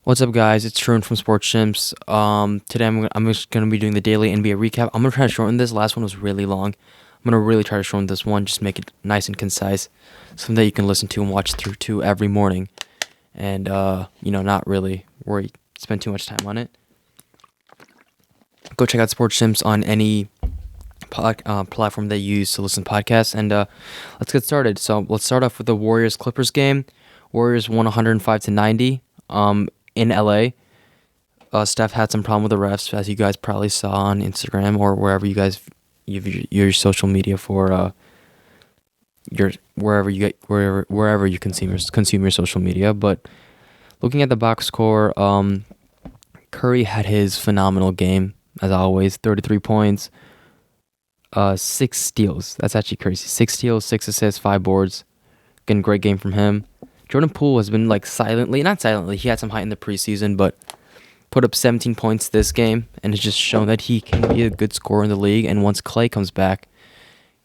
What's up, guys? It's Sherwin from Sports Chimps. Today I'm just gonna be doing the daily NBA recap. I'm gonna try to shorten this. Last one was really long. I'm gonna really try to shorten this one, just make it nice and concise, something that you can listen to and watch through to every morning, and not really worry, spend too much time on it. Go check out Sports Chimps on any platform that you use to listen to podcasts, and let's get started. So let's start off with the Warriors Clippers game. Warriors won 105-90. In LA. Steph had some problem with the refs, as you guys probably saw on Instagram or wherever you guys your social media for your wherever you consume your social media. But looking at the box score, Curry had his phenomenal game as always. 33 points, 6 steals. That's actually crazy. 6 steals, 6 assists, 5 boards. Again, great game from him. Jordan Poole has been not silently, he had some height in the preseason, but put up 17 points this game and has just shown that he can be a good scorer in the league. And once Clay comes back,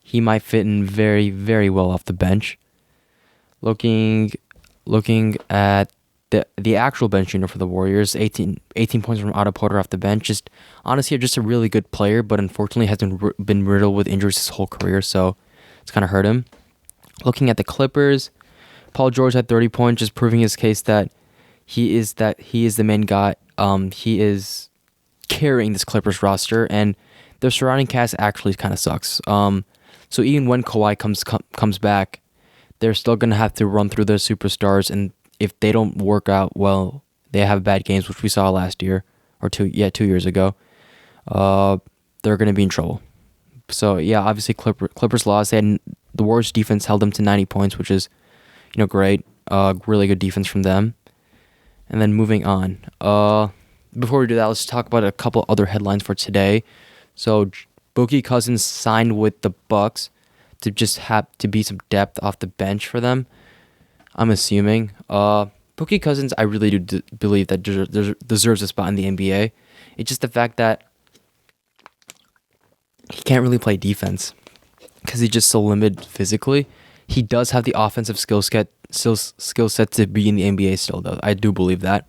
he might fit in very, very well off the bench. Looking at the actual bench unit for the Warriors, 18 points from Otto Porter off the bench. Just honestly, just a really good player, but unfortunately has been riddled with injuries his whole career, so it's kind of hurt him. Looking at the Clippers, Paul George had 30 points, just proving his case that he is the main guy. He is carrying this Clippers roster, and their surrounding cast actually kind of sucks. So even when Kawhi comes back, they're still gonna have to run through their superstars, and if they don't work out well, they have bad games, which we saw last year or 2 years ago. They're gonna be in trouble. So yeah, obviously Clippers lost. The Warriors defense held them to 90 points, which is great. Really good defense from them. And then moving on. Before we do that, let's talk about a couple other headlines for today. So Boogie Cousins signed with the Bucks to just have to be some depth off the bench for them, I'm assuming. Boogie Cousins, I really do believe that deserves a spot in the NBA. It's just the fact that he can't really play defense because he's just so limited physically. He does have the offensive skill set to be in the NBA still, though. I do believe that.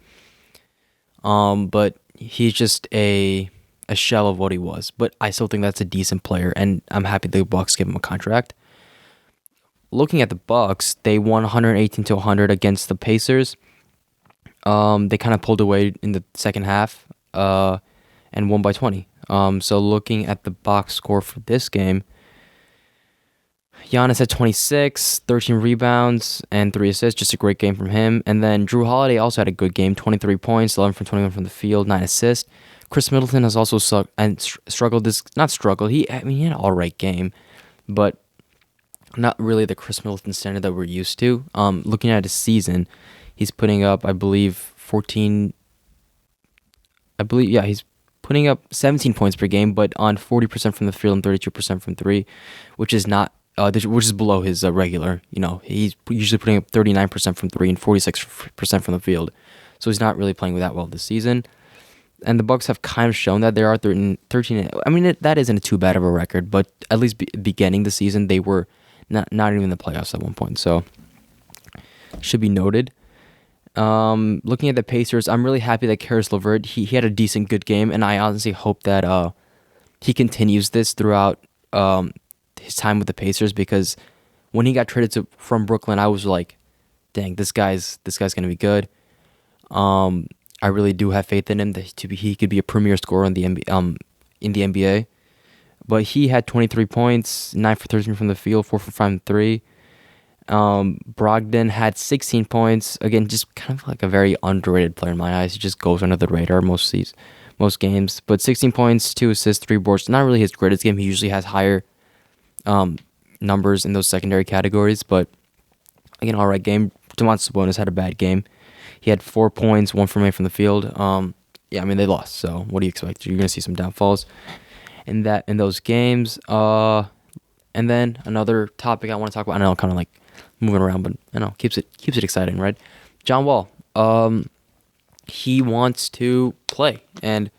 But he's just a shell of what he was. But I still think that's a decent player, and I'm happy the Bucks gave him a contract. Looking at the Bucks, they won 118-100 against the Pacers. They kind of pulled away in the second half and won by 20. So looking at the box score for this game, Giannis had 26, 13 rebounds, and 3 assists. Just a great game from him. And then Drew Holiday also had a good game. 23 points, 11 from 21 from the field, 9 assists. Chris Middleton has also struggled. He had an all-right game, but not really the Chris Middleton standard that we're used to. Looking at his season, he's putting up, I believe, he's putting up 17 points per game, but on 40% from the field and 32% from 3, which is below his regular. He's usually putting up 39% from 3 and 46% from the field. So he's not really playing that well this season. And the Bucks have kind of shown that they are 13. I mean, that isn't too bad of a record, but at least beginning the season, they were not even in the playoffs at one point. So should be noted. Looking at the Pacers, I'm really happy that Karis LeVert, he had a decent, good game, and I honestly hope that he continues this throughout his time with the Pacers, because when he got traded from Brooklyn, I was like, dang, this guy's gonna be good. I really do have faith in him that he could be a premier scorer in the NBA. But he had 23 points, 9 for 13 from the field, 4 for 5 from 3. Brogdon had 16 points. Again, just kind of like a very underrated player in my eyes. He just goes under the radar most games. But 16 points, 2 assists, 3 boards. Not really his greatest game. He usually has higher numbers in those secondary categories, but again, all right game. Domantas Sabonis had a bad game. He had 4 points, 1 from 8 from the field. They lost. So what do you expect? You're gonna see some downfalls in those games. And then another topic I want to talk about. I know, kind of like moving around, but I know keeps it exciting, right? John Wall. He wants to play, and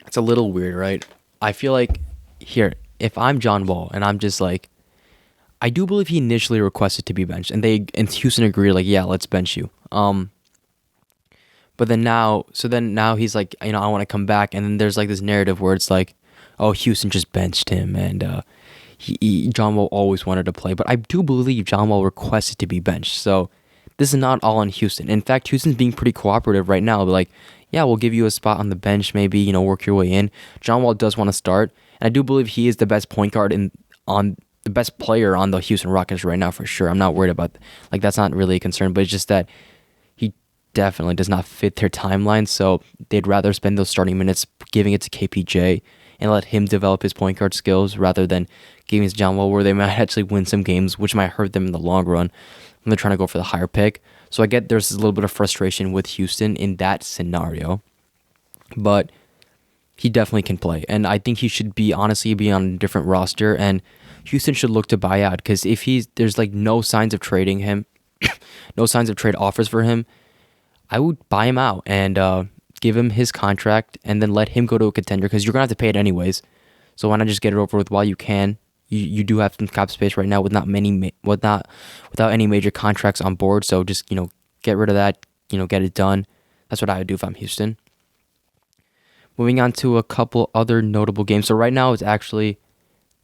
it's a little weird, right? I feel like if I'm John Wall and I'm just like, I do believe he initially requested to be benched, and Houston agreed, like, yeah, let's bench you. But then now he's like, I want to come back, and then there's like this narrative where it's like, oh, Houston just benched him, and John Wall always wanted to play. But I do believe John Wall requested to be benched, so this is not all on Houston. In fact, Houston's being pretty cooperative right now. They're like, yeah, we'll give you a spot on the bench, maybe, work your way in. John Wall does want to start, and I do believe he is the best point guard on the best player on the Houston Rockets right now for sure. I'm not worried about that's not really a concern, but it's just that he definitely does not fit their timeline. So they'd rather spend those starting minutes giving it to KPJ and let him develop his point guard skills rather than giving it to John Wall, where they might actually win some games, which might hurt them in the long run when they're trying to go for the higher pick. So I get there's a little bit of frustration with Houston in that scenario, but he definitely can play, and I think he should be on a different roster, and Houston should look to buy out, because if there's like no signs of trading him, no signs of trade offers for him, I would buy him out and give him his contract and then let him go to a contender, because you're gonna have to pay it anyways. So why not just get it over with while you can? You do have some cap space right now with without any major contracts on board. So just get rid of that. Get it done. That's what I would do if I'm Houston. Moving on to a couple other notable games. So right now it's actually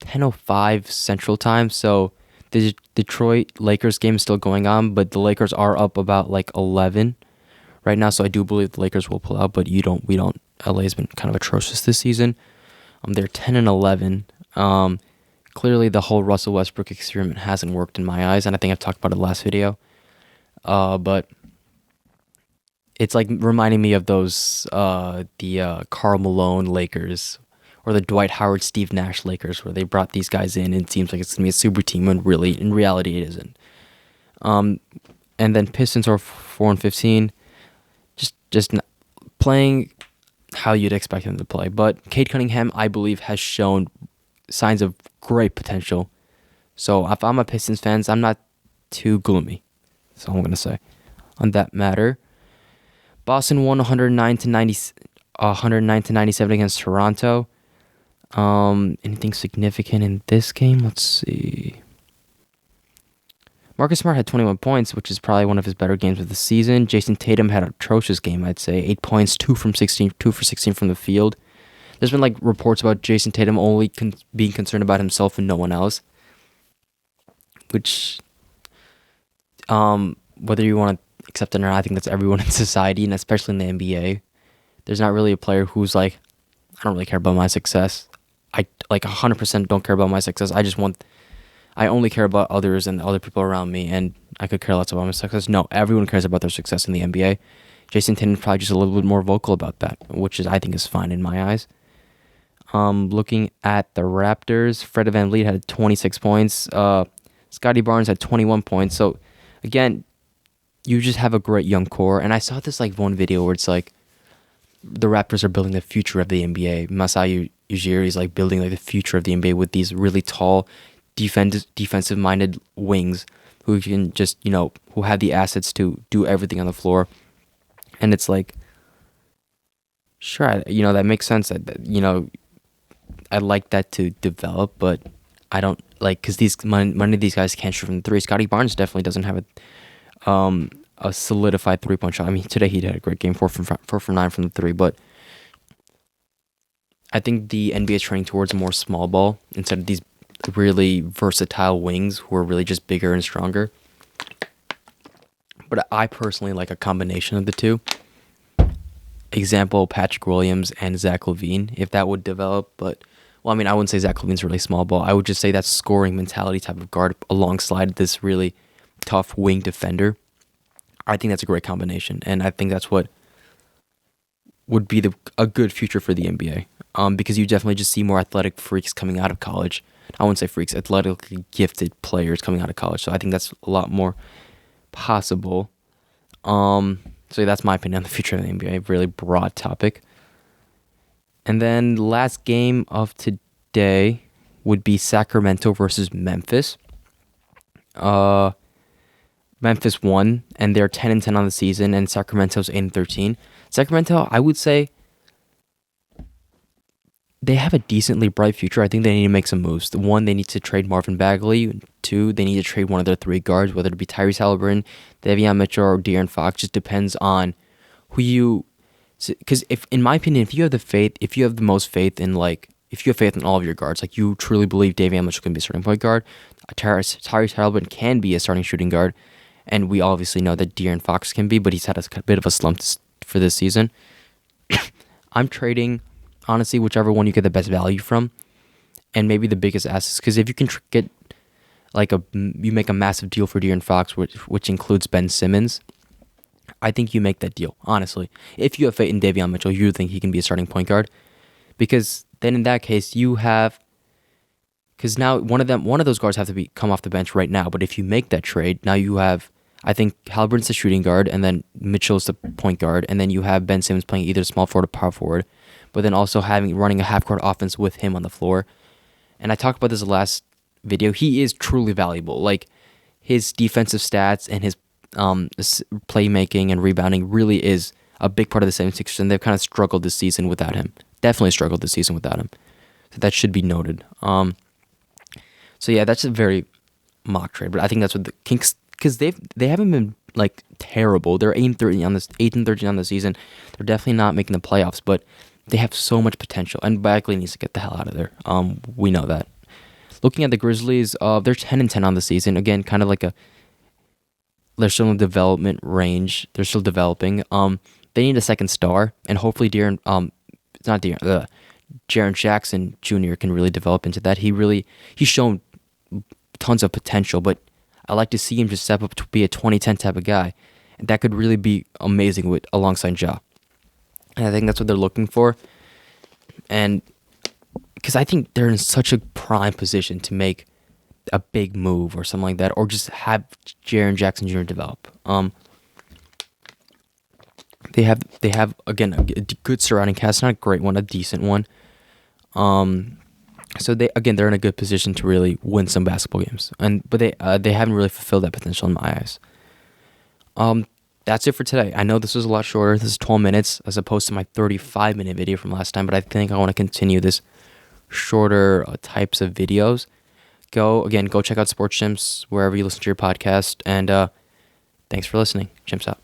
10:05 Central Time. So the Detroit Lakers game is still going on, but the Lakers are up about like 11 right now. So I do believe the Lakers will pull out, but we don't. LA has been kind of atrocious this season. They're 10-11. Clearly the whole Russell Westbrook experiment hasn't worked in my eyes, and I think I've talked about it last video. But it's like reminding me of those the Karl Malone Lakers or the Dwight Howard Steve Nash Lakers, where they brought these guys in and it seems like it's gonna be a super team when really in reality it isn't. And then Pistons are 4-15, just playing how you'd expect them to play. But Cade Cunningham, I believe, has shown signs of great potential. So if I'm a Pistons fan, I'm not too gloomy. That's all I'm gonna say on that matter. Boston won 109-97 against Toronto. Anything significant in this game? Let's see. Marcus Smart had 21 points, which is probably one of his better games of the season. Jason Tatum had an atrocious game, I'd say. 8 points, 2 for 16 from the field. There's been like reports about Jason Tatum only being concerned about himself and no one else, which, whether you want to accept it or not, I think that's everyone in society, and especially in the NBA. There's not really a player who's like, I don't really care about my success. I 100% don't care about my success. I only care about others and the other people around me, and I could care less about my success. No, everyone cares about their success in the NBA. Jason Tatum's probably just a little bit more vocal about that, which I think is fine in my eyes. Looking at the Raptors, Fred VanVleet had 26 points. Scotty Barnes had 21 points. So, again, you just have a great young core. And I saw this like one video where it's like the Raptors are building the future of the NBA. Masai Ujiri is like building like the future of the NBA with these really tall, defensive-minded wings who can just, who have the assets to do everything on the floor. And it's like, sure, that makes sense. I'd like that to develop, but I don't because many of these guys can't shoot from the three. Scotty Barnes definitely doesn't have a solidified 3-point shot. I mean, today he had a great game, 4 for 9 from the three, but I think the NBA is trending towards more small ball instead of these really versatile wings who are really just bigger and stronger. But I personally like a combination of the two. Example, Patrick Williams and Zach LaVine, if that would develop. But, I wouldn't say Zach LaVine's really small ball. I would just say that's scoring mentality type of guard alongside this really tough wing defender. I think that's a great combination, and I think that's what would be a good future for the NBA. Because you definitely just see more athletic freaks coming out of college. I wouldn't say freaks, athletically gifted players coming out of college. So I think that's a lot more possible. So that's my opinion on the future of the NBA, a really broad topic. And then last game of today would be Sacramento versus Memphis. Memphis won, and they're 10-10 on the season, and Sacramento's 8-13. Sacramento, I would say, they have a decently bright future. I think they need to make some moves. One, they need to trade Marvin Bagley. Two, they need to trade one of their three guards, whether it be Tyrese Halliburton, Davion Mitchell, or De'Aaron Fox. Just depends on who you, because if in my opinion, if you have the most faith in like, if you have faith in all of your guards, like you truly believe Davion Mitchell can be a starting point guard, Tyrese Halliburton can be a starting shooting guard, and we obviously know that De'Aaron Fox can be, but he's had a bit of a slump for this season. I'm trading, honestly, whichever one you get the best value from, and maybe the biggest assets. Because if you can get you make a massive deal for De'Aaron Fox, which includes Ben Simmons, I think you make that deal. Honestly, if you have faith in Davion Mitchell, you think he can be a starting point guard, because then in that case you have. Because now one of those guards have to come off the bench right now. But if you make that trade, now you have, I think Halliburton's the shooting guard, and then Mitchell's the point guard, and then you have Ben Simmons playing either small forward or power forward, but then also running a half court offense with him on the floor. And I talked about this last video. He is truly valuable. Like his defensive stats and his playmaking and rebounding really is a big part of the 76ers, and they've kind of struggled this season without him. Definitely struggled this season without him. So that should be noted. So yeah, that's a very mock trade, but I think that's what the Kings, because they haven't been like terrible. They're 8-13 on the season. They're definitely not making the playoffs, but they have so much potential. And Bagley needs to get the hell out of there. We know that. Looking at the Grizzlies, they're 10-10 on the season. Again, kind of like they're still in the development range. They're still developing. They need a second star, and hopefully Jaren Jackson Jr. can really develop into that. He's shown tons of potential, but I like to see him just step up to be a 2010 type of guy, and that could really be amazing alongside Ja. And I think that's what they're looking for, and because I think they're in such a prime position to make a big move or something like that, or just have Jaren Jackson Jr. develop. They have again a good surrounding cast, not a great one, a decent one. So they're in a good position to really win some basketball games, but they haven't really fulfilled that potential in my eyes. That's it for today. I know this was a lot shorter. This is 12 minutes as opposed to my 35-minute video from last time, but I think I want to continue this shorter types of videos. Go check out Sports Chimps wherever you listen to your podcast, and thanks for listening. Chimps out.